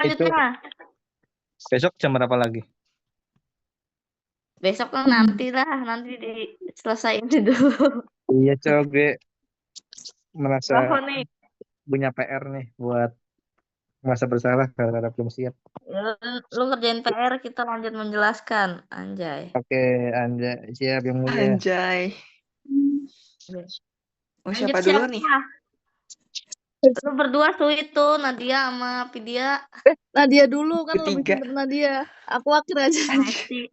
Itu Lanjutkan. besok jam berapa lagi? Besok kan nanti selesaiin dulu. Iya, Cok, gue merasa Apa nih? punya PR nih buat merasa bersalah karena belum siap. Lu ngerjain PR, kita lanjut menjelaskan. Anjay. Oke, Anda siap yang mulia. Anjay. Mau Lanjut siapa dulu nih? Lu berdua tuh itu, Nadia sama Pidia. Nadia dulu kan lebih Ketiga. pintar Nadia. Aku akhir aja. Nanti.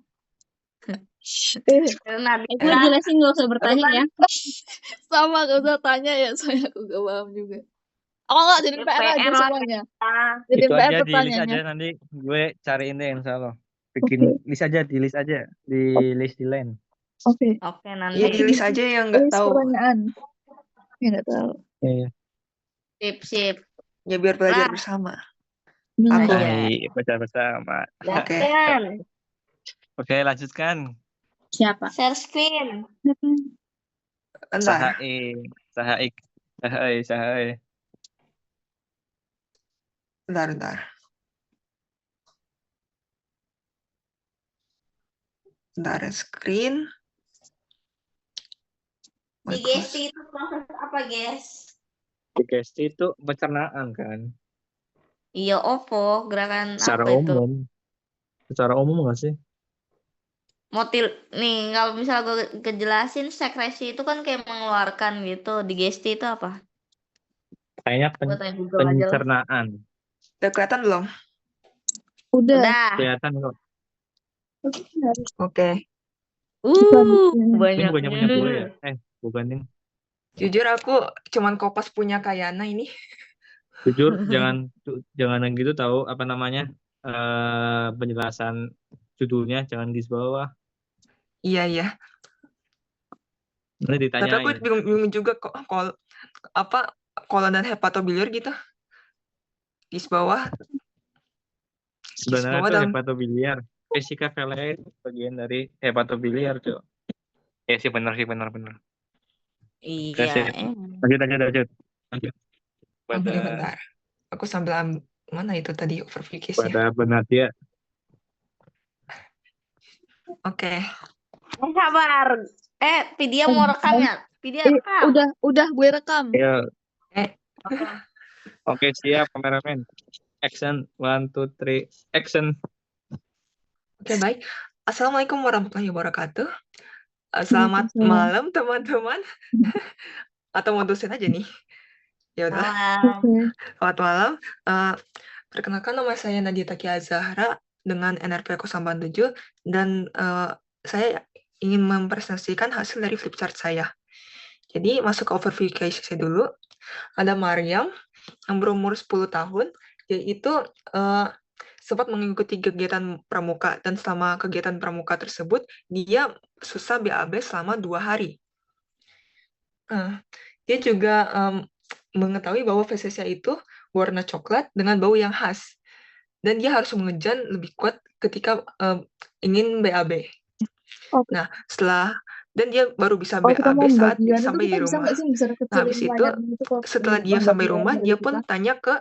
Nadia. Aku jelasin gak usah bertanya ya. Sama gak usah tanya ya, soalnya aku gak paham juga. Aku nggak jadi PR aja PR lah. semuanya. Jadi Itu PR aja di list pertanyaannya. aja, nanti gue cariin deh insya Allah. Bikin list aja, di list aja. Di list di line. Oke. Oke, nanti. Iya, di list aja yang nggak List tahu. pertanyaan. Ya nggak tahu. Iya. Sip. Ya biar belajar Nah. bersama. Benar. Aku. Baik, baca bersama. Oke. Oke, lanjutkan. Siapa? Share screen. Bentar. Sahai. Bentar. Bentar, screen. Digesti itu proses apa, guys? Digesti itu pencernaan kan? Iya, opo, gerakan Secara apa itu? umum. Secara umum nggak sih? Nih, kalau misalnya gue kejelasin, sekresi itu kan kayak mengeluarkan gitu. Digesti itu apa? Kayaknya Gua tanya Google aja lah. pencernaan. Udah kelihatan belum? Udah. Kelihatan kok. Oke. Banyak. Ini bukannya punya gue ya? Bukan ini. Jujur aku cuman kopas punya Kayana ini. Jujur, jangan yang gitu tahu apa namanya, penjelasan judulnya jangan di bawah. Iya. Nanti Tapi aku ditanyain. bingung juga kok kolon dan hepatobiliar gitu. Di bawah. Sebenarnya itu hepatobiliar. Vesika velae bagian dari hepatobiliar, Cok. Ya sih, benar. Iya. Lanjut. Bentar. Aku sambil mana itu tadi overview case-nya. Pada Benatia. Oke. Sabar. Pidia mau rekam ya? Pidia rekam. Udah gue rekam. Ya. Oke, siap kameramen. Action, 1, 2, 3, action. Oke, baik. Assalamualaikum warahmatullahi wabarakatuh. Selamat malam, teman-teman. Atau mau dosen aja nih? Ya udah. Selamat malam. Perkenalkan, nama saya Nadia Takia Zahra dengan NRP 087 dan saya ingin mempresentasikan hasil dari flipchart saya. Jadi masuk ke overview case saya dulu. Ada Mariam yang berumur 10 tahun, yaitu sempat mengikuti kegiatan pramuka, dan selama kegiatan pramuka tersebut, dia susah BAB selama 2 hari. Dia juga mengetahui bahwa fesesnya itu warna coklat dengan bau yang khas, dan dia harus mengejan lebih kuat ketika ingin BAB. Nah, dan dia baru bisa BAB saat sampai di rumah. Nah, habis itu, setelah dia sampai rumah, dia pun tanya ke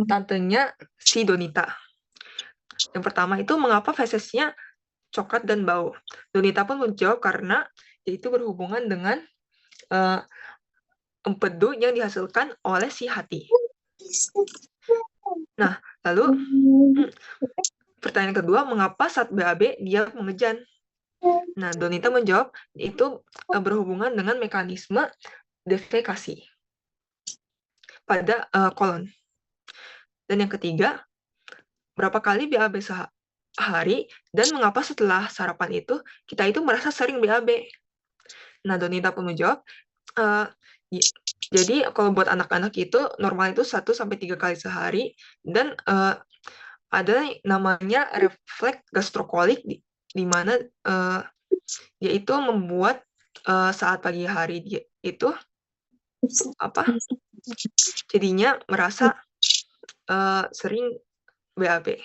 tantenya si Donita. Yang pertama itu, mengapa fesesnya coklat dan bau? Donita pun menjawab karena itu berhubungan dengan empedu yang dihasilkan oleh si hati. Nah, lalu pertanyaan kedua, mengapa saat BAB dia mengejan? Nah, Donita menjawab itu berhubungan dengan mekanisme defekasi pada kolon. Dan yang ketiga, berapa kali BAB sehari, dan mengapa setelah sarapan itu kita itu merasa sering BAB? Nah, Donita pun menjawab, jadi kalau buat anak-anak itu normal itu 1-3 kali sehari, dan ada namanya refleks gastrokolik di mana yaitu membuat saat pagi hari dia itu jadinya merasa sering BAB.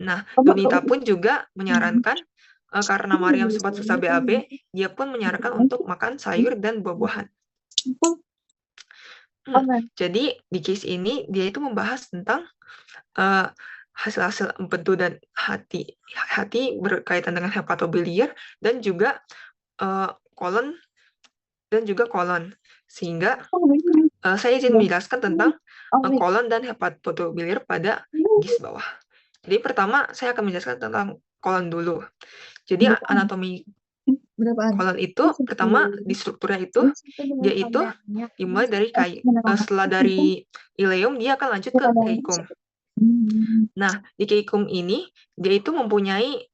Nah, Donita pun juga menyarankan karena Mariam sempat susah BAB, dia pun menyarankan untuk makan sayur dan buah-buahan. Jadi di case ini dia itu membahas tentang hasil-hasil empedu dan hati berkaitan dengan hepatobiliar dan juga kolon sehingga saya izin menjelaskan tentang kolon dan hepatobiliar pada GIS bawah. Jadi pertama saya akan menjelaskan tentang kolon dulu. Jadi anatomi kolon itu pertama di strukturnya itu dia itu dimulai dari setelah dari ileum dia akan lanjut ke caecum. Nah, di caecum ini dia itu mempunyai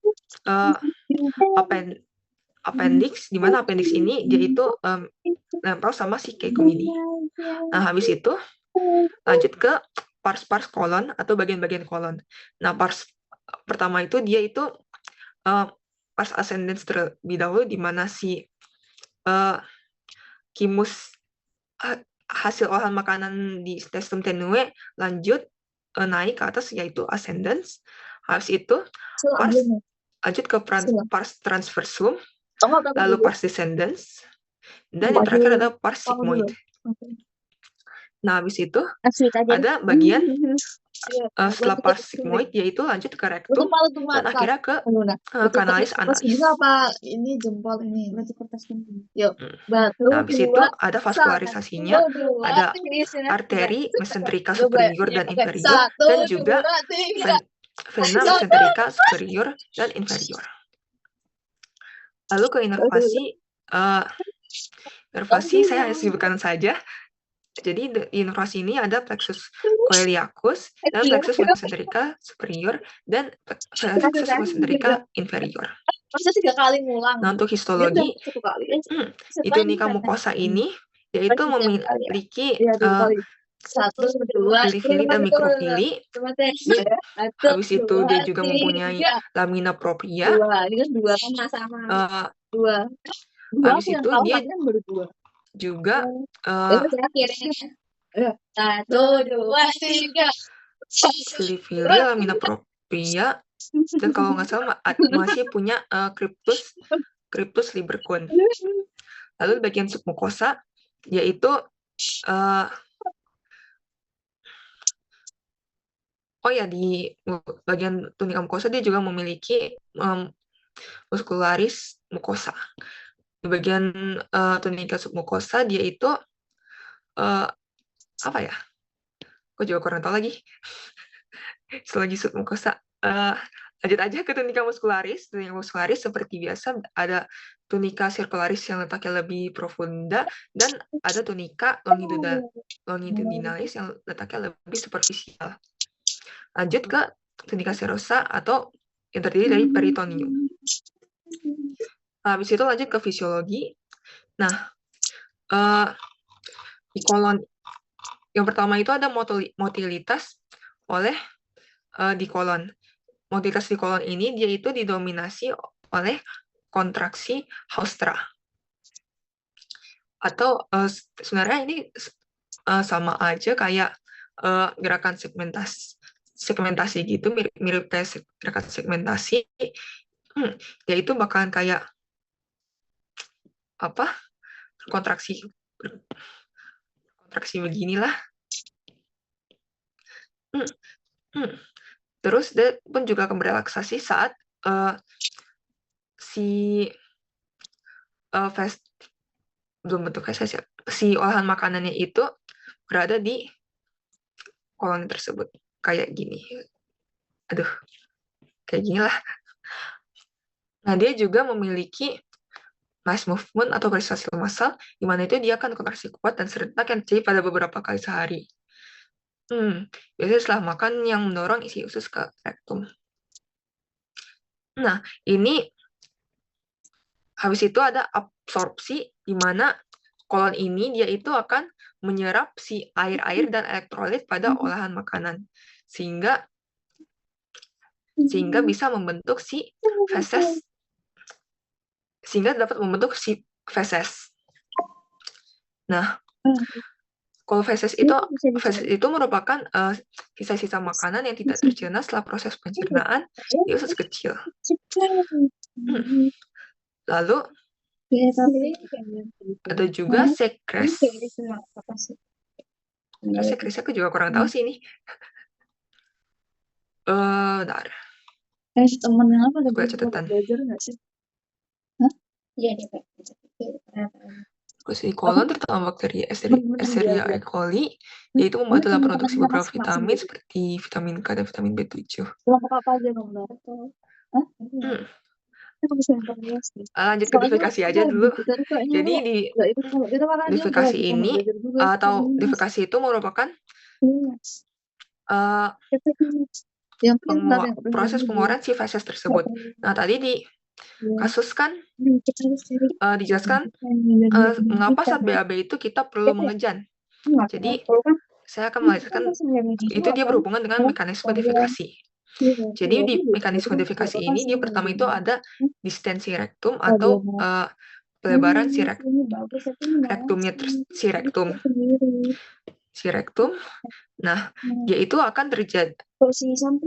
appendix, di mana appendix ini dia itu nempel sama si caecum ini. Nah, habis itu lanjut ke pars kolon atau bagian-bagian kolon. Nah, pars pertama itu dia itu pars ascendens terlebih dahulu, di mana si kimus hasil olahan makanan di testum tenue lanjut naik ke atas, yaitu ascendens. Habis itu pars lanjut ke pars transversum, lalu pars descendens, dan yang terakhir ada pars sigmoid. Nah, habis itu ada bagian setelah pars sigmoid, yaitu lanjut ke rectum dan akhirnya ke kanalis analis. Apa ini jempol ini? Yuk. Nah, habis itu ada vaskularisasinya, ada arteri mesenterika superior dan inferior, dan juga vena mesenterika superior dan inferior. Lalu ke inervasi, saya hanya sebutkan saja. Jadi di inervasi ini ada plexus coeliacus dan plexus mesenterika superior dan plexus mesenterika inferior. Masa 3 kali ngulang? Nah, untuk histologi, di tunika mukosa ini yaitu memiliki filifili dan mikrofili. Habis itu dia juga mempunyai lamina propria. Habis itu dia juga filifili, lamina propria, dan kalau nggak salah masih punya cryptus libercun. Lalu bagian submukosa yaitu di bagian tunika mukosa dia juga memiliki muscularis mucosa. Di bagian tunika submukosa dia itu apa ya? Kok juga kurang tahu lagi. Selagi submukosa, lanjut aja ke tunika muscularis. Tunika muscularis seperti biasa ada tunika circularis yang letaknya lebih profunda dan ada tunika longitudinalis yang letaknya lebih superficial. Lanjut ke tunika serosa atau yang terdiri dari peritoneum. Habis itu lanjut ke fisiologi. Nah, di kolon yang pertama itu ada motilitas di kolon. Motilitas di kolon ini dia itu didominasi oleh kontraksi Haustra. Atau sebenarnya ini sama aja kayak gerakan segmentasi gitu, mirip kayak gerakan segmentasi. Yaitu bakalan kayak kontraksi beginilah. Terus dia pun juga akan berelaksasi saat si olahan makanannya itu berada di kolon tersebut, kayak gini. Kayak ginilah. Nah, dia juga memiliki mass movement atau prestasi massal, di mana itu dia akan kontraksi kuat dan serentak yang terjadi pada beberapa kali sehari. Biasanya setelah makan yang mendorong isi usus ke rektum. Nah, ini habis itu ada absorpsi, di mana kolon ini dia itu akan menyerap si air-air dan elektrolit pada olahan makanan, sehingga bisa membentuk si feses, sehingga dapat membentuk si feses. Nah, kalau feses itu merupakan sisa-sisa makanan yang tidak tercerna setelah proses pencernaan di usus kecil. Lalu ada juga sekresi. Resek aku juga kurang tahu sih ini. Bentar, Temen yang apa gue catatan. belajar nggak sih? Iya deh, Pak. Terus E. coli terutama bakteri Escherichia coli, yaitu membantu dalam produksi beberapa vitamin seperti vitamin K dan vitamin B7. Kelompok apa aja dong, Mbak? Lanjut ke defekasi aja dulu. Jadi di defekasi ini atau defekasi itu merupakan proses pengeluaran si feses tersebut. Nah, tadi dijelaskan mengapa saat BAB itu kita perlu mengejan. Jadi saya akan menjelaskan itu dia berhubungan dengan mekanisme defekasi. Jadi di mekanisme defekasi ini dia pertama itu ada distensi rektum atau pelebaran si rektumnya si rektum. Nah, yaitu akan terjadi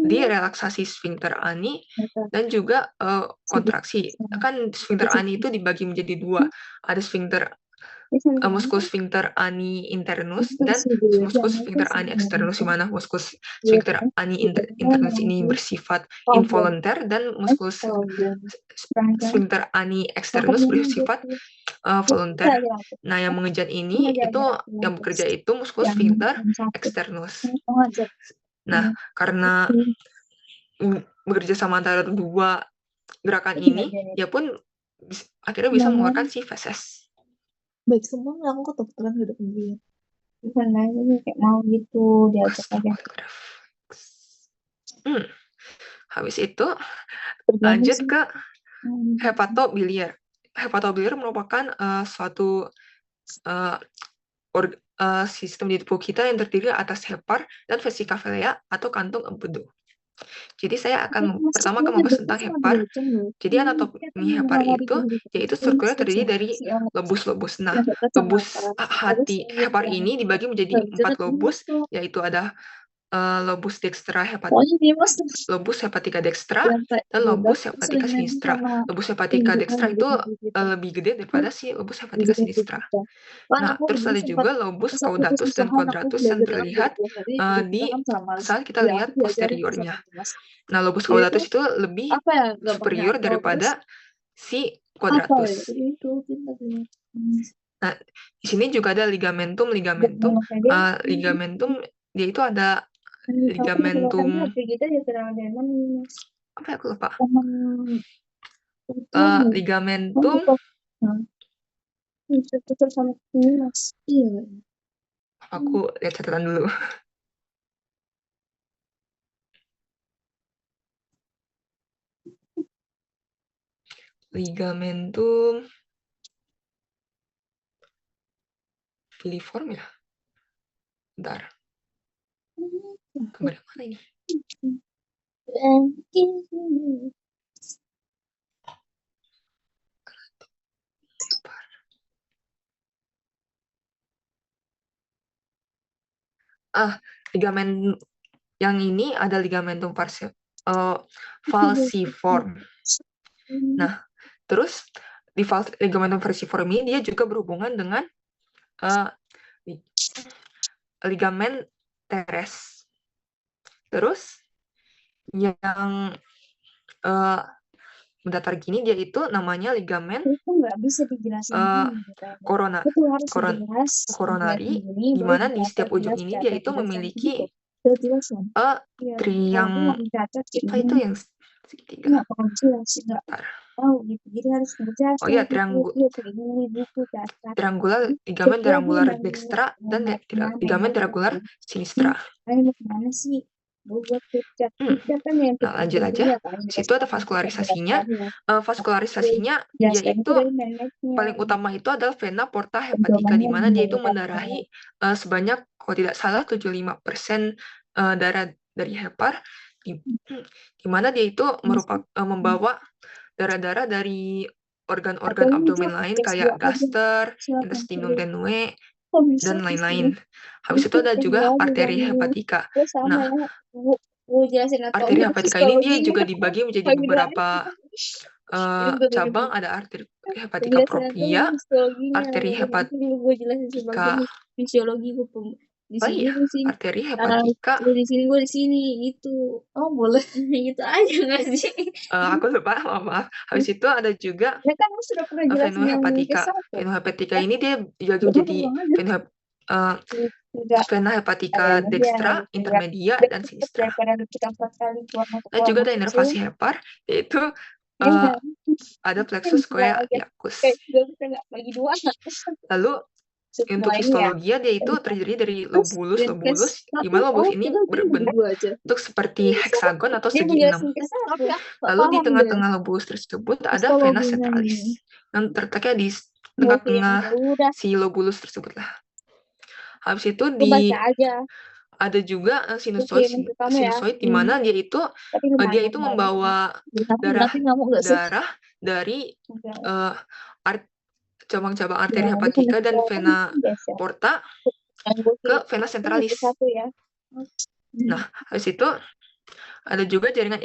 di relaksasi sphincter ani dan juga kontraksi. Kan sphincter ani itu dibagi menjadi dua. Ada musculus sphincter ani internus dan musculus sphincter ani externus, di mana musculus sphincter ani internus ini bersifat involunter dan musculus sphincter ani externus bersifat volunter. Nah, yang mengejan ini itu yang bekerja itu musculus sphincter externus. Nah, karena bekerja sama antara dua gerakan ini, ya pun akhirnya bisa mengeluarkan si feses. Baik semua aku kebetulan udah kemudian. Bukan aja kayak mau gitu diajak aja. Habis itu lanjut ke hepatobiliar. Hepatobiliar merupakan suatu sistem di tubuh kita yang terdiri atas hepar dan vesika vilea atau kantung empedu. Jadi saya pertama akan membahas tentang hepar. Jadi anatomi hepar itu yaitu strukturnya terdiri dari lobus-lobus. Nah, lobus hepar ini dibagi menjadi 4 lobus, yaitu ada lobus dextra lobus hepatica dextra dan lobus hepatica sinistra. Lobus hepatica dextra itu lebih gede daripada si lobus hepatica sinistra. Nah, terus ada juga lobus caudatus dan quadratus yang terlihat saat kita lihat posteriornya. Nah, lobus caudatus itu lebih superior daripada si quadratus. Nah, di sini juga ada ligamentum. Ligamentum dia itu ada ligamentum apa ya, aku lupa. Ligamentum aku lihat catatan dulu. Ligamentum filiform ya. Bentar. Kemana ini? Ligamen yang ini ada ligamentum falciform. Nah, terus di ligamentum falciform ini dia juga berhubungan dengan ligamen teres. Terus yang mendatar gini dia itu namanya ligamen koronari, di mana di setiap ujung ini dia itu memiliki triangle. Apa itu yang segitiga? Triangular, ligamen triangular dextra dan ligamen triangular sinistra. Nah, lanjut aja. Situ ada vaskularisasinya. Vaskularisasinya yaitu paling utama itu adalah vena porta hepatica, di mana dia itu mendarahi sebanyak, kalau tidak salah, 75% darah dari hepar, di mana dia itu membawa darah-darah dari organ-organ abdomen lain kayak gaster, intestinum tenue, dan lain-lain. Habis itu ada juga arteri hepatika. Nah, arteri hepatika ini dia juga dibagi menjadi beberapa cabang. Ada arteri hepatika propria, arteri hepatika Di Oh sini iya, di sini. arteri Lu hepatika. di sini, gue di sini gitu. Oh, boleh. Gitu aja nggak sih? Aku lupa, maaf. Habis itu ada juga Ya kan lu sudah pernah jelasin yang venohepatika. ke satu. Venohepatika ini dia juga Lu jadi ulang aja. Tidak vena ada hepatika yang dextra, dia intermedia, lebih dan cepat sinistra. daripada kita 4 kali keluar masuk Dan juga ada kecil. inervasi hepar, yaitu Iya. ada plexus scoiacus. Kayak juga bisa nggak bagi dua. Lalu untuk Semua ini ya. histologia dia itu terdiri dari lobulus, di mana lobulus ini berbentuk seperti heksagon atau Dia segi 6. menjelasin ke satu. Lalu di tengah-tengah lobulus tersebut ada vena centralis yang terletaknya di tengah-tengah si lobulus tersebut lah. Habis itu Baca aja. ada juga sinusoid di mana dia itu membawa darah dari cabang-cabang arteri hepatika dan vena porta ke vena centralis. Nah, habis itu ada juga jaringan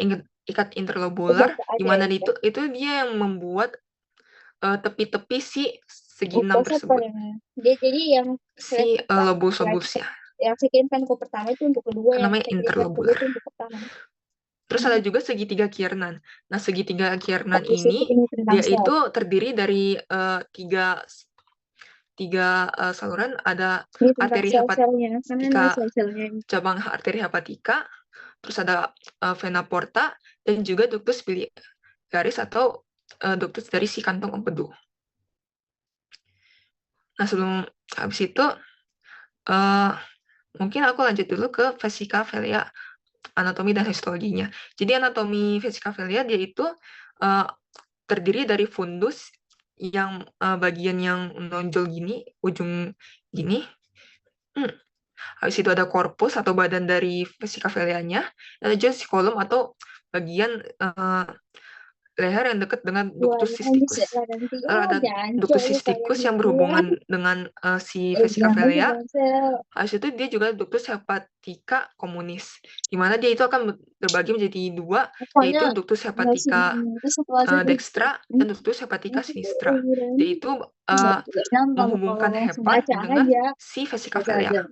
ikat interlobular di mana itu dia yang membuat tepi-tepi si segi 6 tersebut. Dia jadi yang si lobulus ya. Yang sekian ke pertama itu untuk kedua, yang namanya interlobular. itu untuk pertama. Terus ada juga segitiga Kiernan. Nah, segitiga Kiernan ini dia itu terdiri dari tiga saluran. Ada arteri hepatika, cabang arteri hepatika, terus ada vena porta, dan juga ductus biliaris atau ductus dari si kantong empedu. Nah, sebelum habis itu mungkin aku lanjut dulu ke vesica velea, anatomi dan histologinya. Jadi anatomi vesica velea dia itu terdiri dari fundus yang bagian yang menonjol gini, ujung gini. Habis itu ada korpus atau badan dari vesica veleanya, ada juga sikulum atau bagian leher yang dekat dengan ductus cysticus. Lalu ada ductus cysticus yang berhubungan dengan si vesica velea. Habis itu dia juga ductus hepatica communis, di mana dia itu akan terbagi menjadi dua, yaitu ductus hepatica dextra dan ductus hepatica sinistra. Yaitu menghubungkan hepar dengan si vesica velea.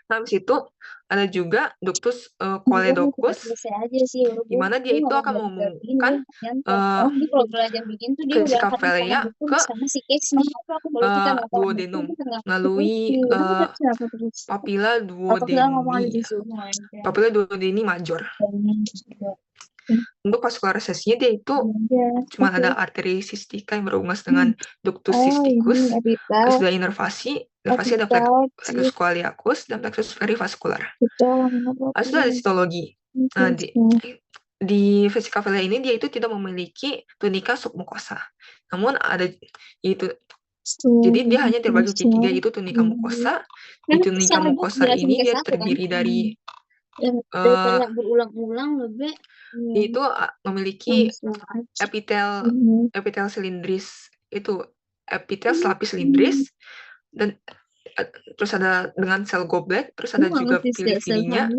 Nah, habis itu ada juga ductus choledocus, di mana dia itu akan menghubungkan vesica velea ke duodenum melalui papilla duodeni major. Untuk vascularisasinya dia itu cuma ada arteri cystica yang berhubungan dengan ductus cysticus, terus ada inervasi ada plexus scoiacus dan plexus perivascular. Habis itu ada histologi. Nah, di vesica velea ini dia itu tidak memiliki tunika submukosa. Namun ada itu, jadi dia hanya terbagi menjadi 3, yaitu tunika mukosa. Di tunika mukosa ini dia terdiri dari berulang-ulang lebih itu memiliki epitel silindris, itu epitel selapis silindris, dan terus ada dengan sel goblet, terus ada juga pili-pilinya,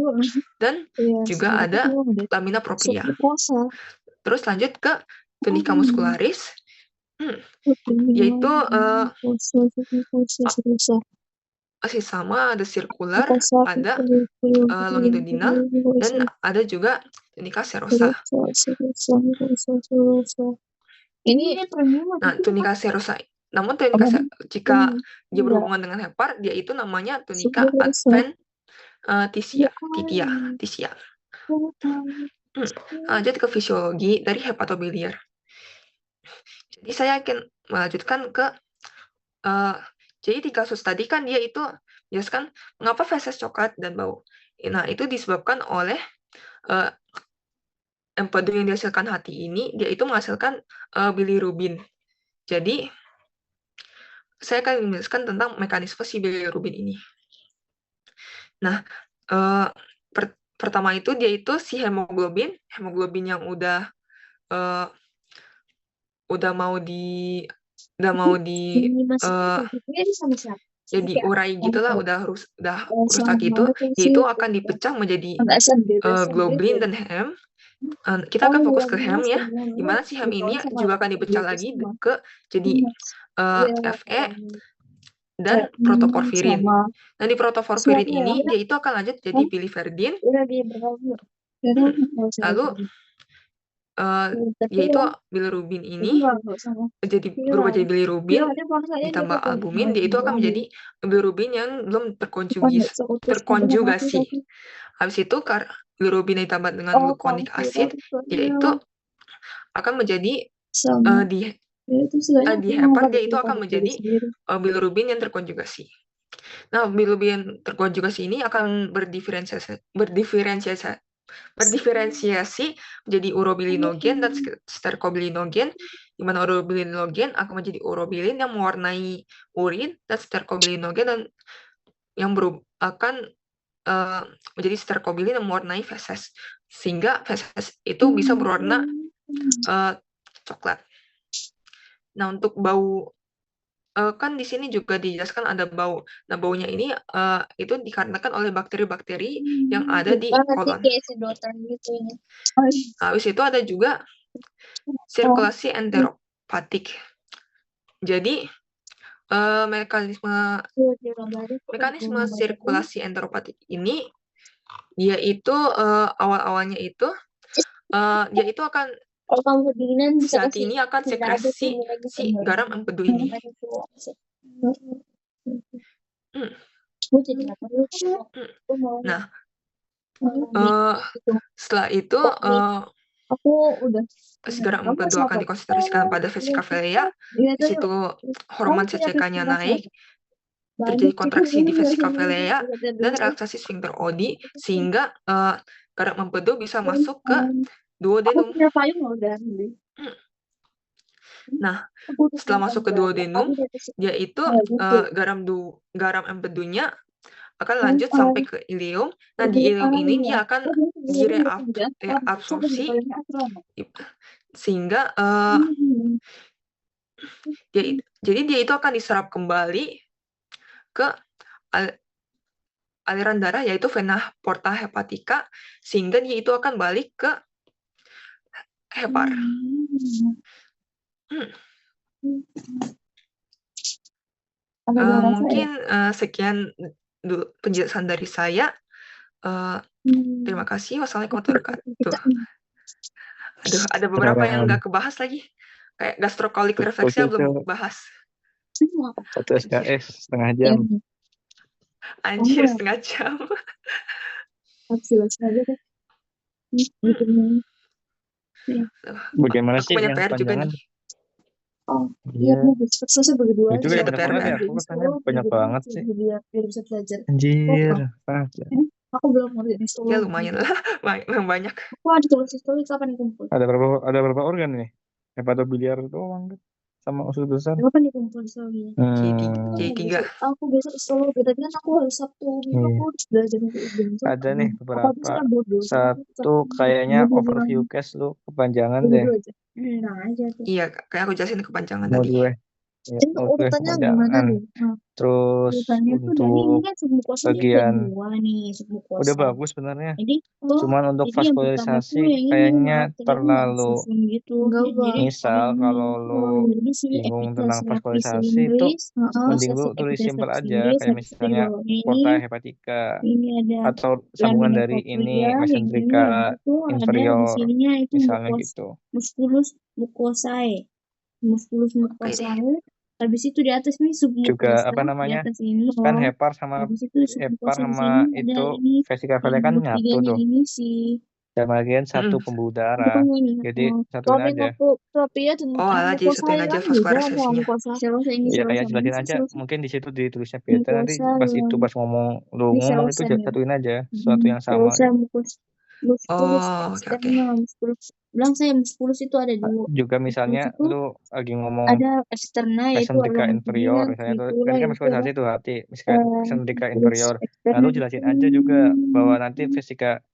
dan juga ada lamina propria. Terus lanjut ke tunika muscularis, yaitu masih sama, ada sirkular, ada longitudinal, dan ada juga tunika serosa. Nah, tunika serosa, namun tunika jika dia berhubungan dengan hepar, dia itu namanya tunika adventitia. Lanjut ke fisiologi dari hepatobiliar. Jadi saya akan melanjutkan ke jadi di kasus tadi kan dia itu jelaskan mengapa feses coklat dan bau. Nah, itu disebabkan oleh empedu yang dihasilkan hati ini, dia itu menghasilkan bilirubin. Jadi saya akan menjelaskan tentang mekanisme si bilirubin ini. Nah, pertama itu dia itu si hemoglobin yang udah mau diurai gitulah, udah rusak gitu, yaitu akan dipecah menjadi globulin dan hem. Kita akan fokus ke hem ya, di mana si hem ini juga akan dipecah lagi ke jadi Fe dan protoporfirin. sama. Nah, di protoporfirin Siapa ya? ini dia itu akan lanjut jadi biliverdin, Udah dia berkabur. Jadi lalu tapi yaitu ya, bilirubin itu ini nggak sama. berubah jadi bilirubin Ada paksanya ditambah dia albumin, dia itu akan menjadi bilirubin yang belum terkonjugasi. Habis itu bilirubin ditambah dengan gluconic acid, yaitu akan menjadi di hepat, dia itu akan menjadi bilirubin yang terkonjugasi. Nah, bilirubin terkonjugasi ini akan berdiferensiasi menjadi urobilinogen dan sterkobilinogen, di mana urobilinogen akan menjadi urobilin yang mewarnai urin, dan sterkobilinogen dan yang akan menjadi sterkobilin yang mewarnai feses, sehingga feses itu bisa berwarna coklat. Nah, untuk bau, kan di sini juga dijelaskan ada bau. Nah, baunya ini itu dikarenakan oleh bakteri-bakteri yang ada di kolon. Habis itu ada juga sirkulasi enteropatik. Jadi mekanisme sirkulasi enteropatik ini dia itu awal-awalnya itu dia itu akan zat ini akan sekresi si garam empedu ini. Nah, setelah itu si garam empedu akan dikonsentrasikan pada vesika vilea. Di situ hormon CCK-nya naik, terjadi kontraksi di vesika vilea dan relaksasi sphincter Oddi, sehingga garam empedu bisa masuk ke duodenum. Nah, setelah masuk ke duodenum, yaitu garam empedunya akan lanjut sampai ke ileum. Nah, di ileum ini dia akan direabsorpsi, sehingga jadi dia itu akan diserap kembali ke aliran darah, yaitu vena porta hepatica, sehingga dia itu akan balik ke hepar. Mungkin sekian dulu penjelasan dari saya. Terima kasih. Wassalamualaikum warahmatullahi wabarakatuh. Aduh, ada beberapa yang nggak kebahas lagi. Kayak gastrokolik refleksnya belum bahas. Satu SKS setengah jam. Anjir, setengah jam. Bagaimana Aku sih banyak yang PR juga panjangan? nih. Iya, selesai berdua Itu Iya, kayak ada banyak banget ya. PR. Aku katanya banyak banget sih. Biar bisa belajar. Anjir. Aku belum ngerti di Solo. Ya lumayan lah, banyak. Aku ada tulis kapan dikumpul? Ada berapa organ nih? Hepatobiliar doang kan? Sama usus besar. Kapan dikumpul di Solo? J3. Aku besok di Solo, tapi kan aku harus Sabtu Minggu aku harus belajar untuk ujian. Ada nih beberapa. Satu kayaknya overview case lu kepanjangan deh. Nah aja tuh. Iya, kayak aku jelasin kepanjangan Mau tadi. gue. Itu urutannya gimana nih? Terus untuk bagian udah bagus sebenarnya. Cuman untuk vaskulitisasi kayaknya terlalu misal kalau lu bingung tentang vaskulitisasi itu mending lu tulis simpel aja, kayak misalnya porta hepatica atau sambungan dari ini mesenterika inferior misalnya gitu. Musculus mucosae. Habis itu di atas nih juga apa namanya kan hepar sama itu vesika vilea kan nyatu tuh dan bagian satu pembuluh darah, jadi satuin aja. Alah, jadi satuin aja vaskularisasinya. Ya kayak jelasin aja, mungkin di situ ditulisnya beta, nanti pas ngomong itu satuin aja sesuatu yang sama gitu. Oke. Bilang saya muskulus itu ada dua. Juga misalnya lu lagi ngomong ada eksterna itu mesenterika inferior misalnya tuh kan vaskulisasi tuh hati, mesenterika inferior. Lalu jelasin aja juga bahwa nanti vesika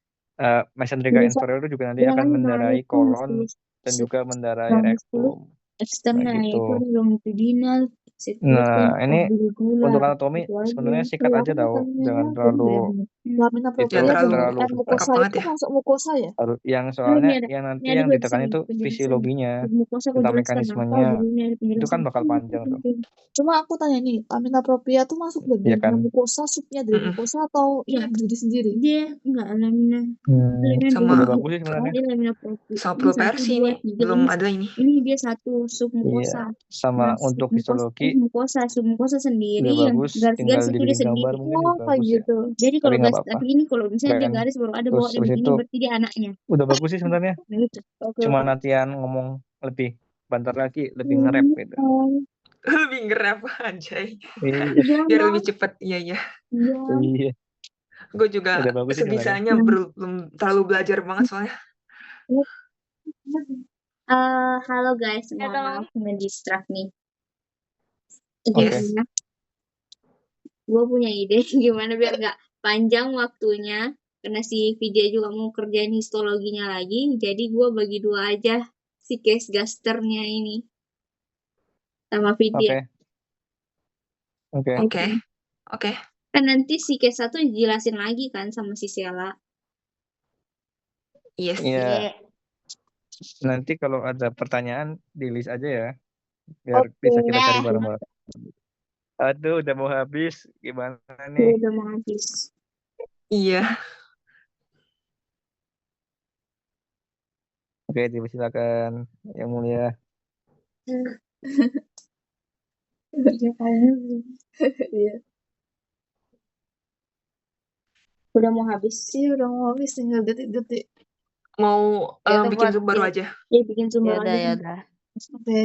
mesenterika inferior itu juga nanti akan mendarai kolon dan juga mendarai rektum. Eksterna gitu. itu longitudinal, Nah, ini gula untuk anatomi itu aja. sebenarnya sikat Iya, aja aku tahu, makannya jangan jadi terlalu lamina itu Jangan propria terlalu terlalu dan susah. mukosa lengkap banget itu ya. masuk mukosa ya? Yang Ini soalnya ada yang nanti ini ada yang gue di ditekan sini itu penjelasan. fisiologinya, Mukosa gue tentang jelaskan apa mekanismenya. ini ada Itu kan penjelasan. bakal panjang tuh. Cuma aku tanya nih, lamina propria tuh masuk Iya bagian kan? mukosa, supnya dari Mm-mm. mukosa atau yang berdiri sendiri? Dia enggak lamina. Lamina Sama Udah dua. bagus sih sebenarnya. Ini lamina propria. sama Ini 1, propersi 2, ini 3. belum ada ini. Ini dia 1 Iya, submukosa. sama Nah, untuk submukosa histologi sendiri udah yang bagus, tinggal garis-garis itu dia dibikin gambar sendiri. mungkin Oh, juga kayak bagus ya. gitu. Jadi Tapi kalau nggak gas, apa-apa. tapi ini kalau misalnya dia Keren. garis baru ada Terus bawa yang habis begini itu berarti dia anaknya. udah bagus sih sebenarnya. Nah, itu. Oke, Cuma oke. latihan ngomong lebih bentar lagi, lebih nge-rap gitu. Lebih nge-rap anjay. Iya, Biar lebih cepet. Iya, iya. iya. Gue juga Udah bagus sih sebenarnya. sebisanya belum terlalu belajar banget soalnya. Halo guys, maaf ngedistract nih. Oke. Yes. Gue punya ide gimana biar nggak panjang waktunya, karena si Vidya juga mau kerjain histologinya lagi, jadi gue bagi 2 aja si case gasternya ini sama Vidya. Oke. Oke. Oke. Kan nanti si case 1 jelasin lagi kan sama si Sela. Yes. Iya. Nanti kalau ada pertanyaan di list aja ya, biar bisa kita cari bareng-bareng. Aduh, udah mau habis. Gimana nih? Udah mau habis. Iya. Oke, silakan yang mulia. Iya. Udah mau habis. Iya, udah mau habis, tinggal detik-detik. Mau Ya, bikin Zoom baru aja. Ya bikin Zoom baru Yaudah, aja. yaudah. Oke.